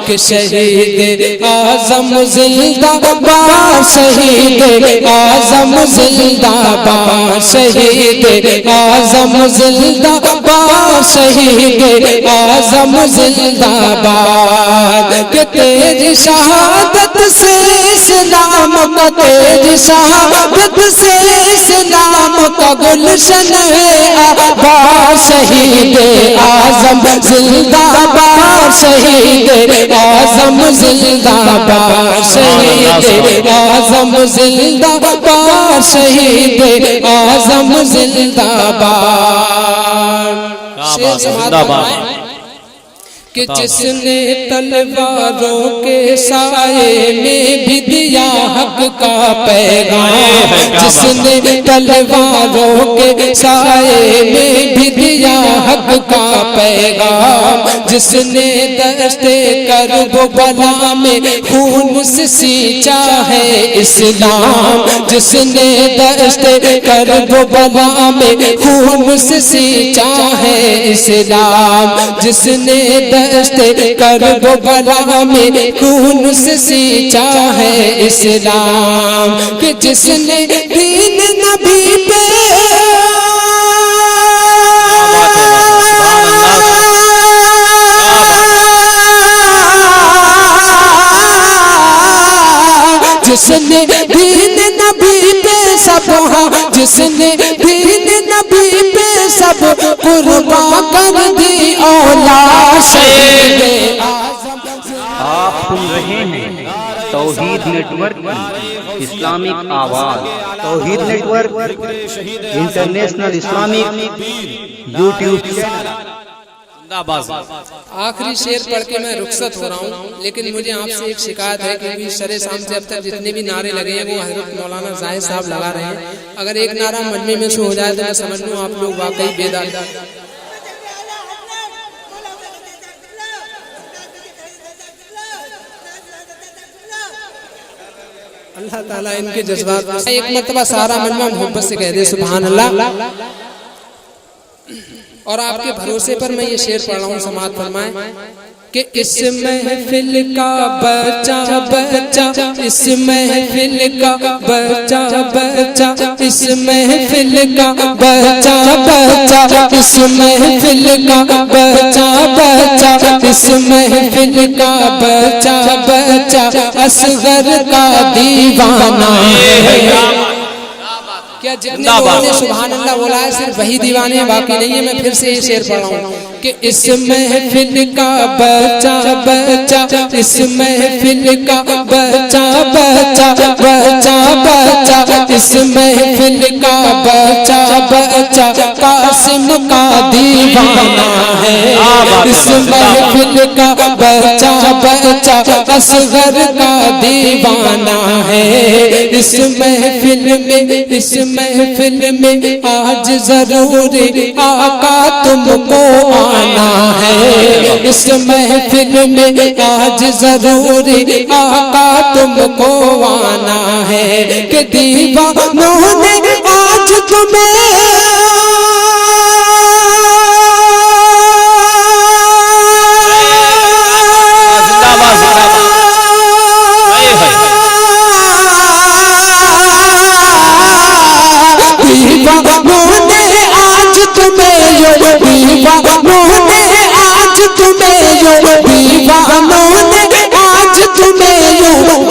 کہ شہید اعظم زندہ باد، شہید اعظم زندہ باد، شہید اعظم زندہ باد، شہید اعظم زندہ باد، کہ تیری شہادت سے اسلام کا، تیری شہادت سے اسلام کا گلشن ہے آباد، شہید اعظم زندہ باد، شہید اعظم زندہ باد، شہید اعظم زندہ باد، شہید اعظم زندہ باد۔ زندہ باد کہ جس نے تلواروں کے سائے میں بھی دیا حق کا پیغام، جس نے تلواروں کے سائے میں بھی دیا حق کا پیغام، جس نے دشت کربلا میں خون سے سینچا ہے اسلام، جس نے دشت کربلا میں خون سے سینچا ہے اسلام، جس نے دشت کربلا میں خون سے سینچا ہے اسلام، کہ جس نے دین نبی پہ جس نے دین نبی پہ سب، جس نے دین نبی پہ سب قربان کر دی اولاد، شہید آپ سن رہے ہیں توحید نیٹ ورک کی اسلامک آواز، Tawheed network international Islamic YouTube channel. آخری شعر پڑھ کے میں رخصت ہو رہا ہوں، لیکن مجھے آپ سے ایک شکایت ہے کہ سر شام سے اب تک جتنے بھی نعرے لگے ہیں وہ حضرت مولانا زاہد صاحب لگا رہے ہیں، اگر ایک نعرہ مجمع میں سے ہو جائے تو میں سمجھ لوں آپ لوگ واقعی بیدار۔ اللہ تعالیٰ ان کے جذبات، ایک مرتبہ سارا مجمع محبت سے کہہ دے سبحان اللہ۔ اور آپ کے بھروسے پر میں یہ شعر پڑھ رہا ہوں، سماعت فرمائیں کہ اس محفل کا بچہ بچہ، اس محفل کا بچہ بچہ، اس محفل کا بچہ بچہ، اس محفل کا بچہ بچہ، اس محفل کا بچہ بچہ اصغر کا دیوانہ ہے۔ کیا جتنے لوگوں نے سبحان اللہ بولا ہے صرف وہی دیوانے ہیں، باقی نہیں ہے؟ میں پھر سے یہ شعر پڑھ رہا ہوں کہ اس محفل کا بچہ بچہ، اس محفل کا بچہ بچہ، بچہ بچہ، اس محفل کا بچہ بچہ قاسم کا دیوانہ ہے، اس محفل کا بچہ بچہ اصغر کا دیوانہ ہے، اس محفل میں، اس محفل میں آج ضروری آقا تم کو آنا ہے، اس محفل میں آج ضروری آقا تم کو آنا ہے، کہ دیوانوں نے آج تمہیں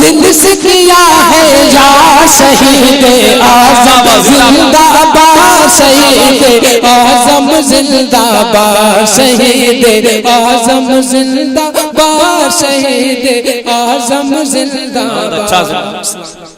دل سے کیا ہے یا شہید اعظم زندہ باد، شہید اعظم زندہ باد، شہید اعظم زندہ باد، شہید اعظم زندہ باد۔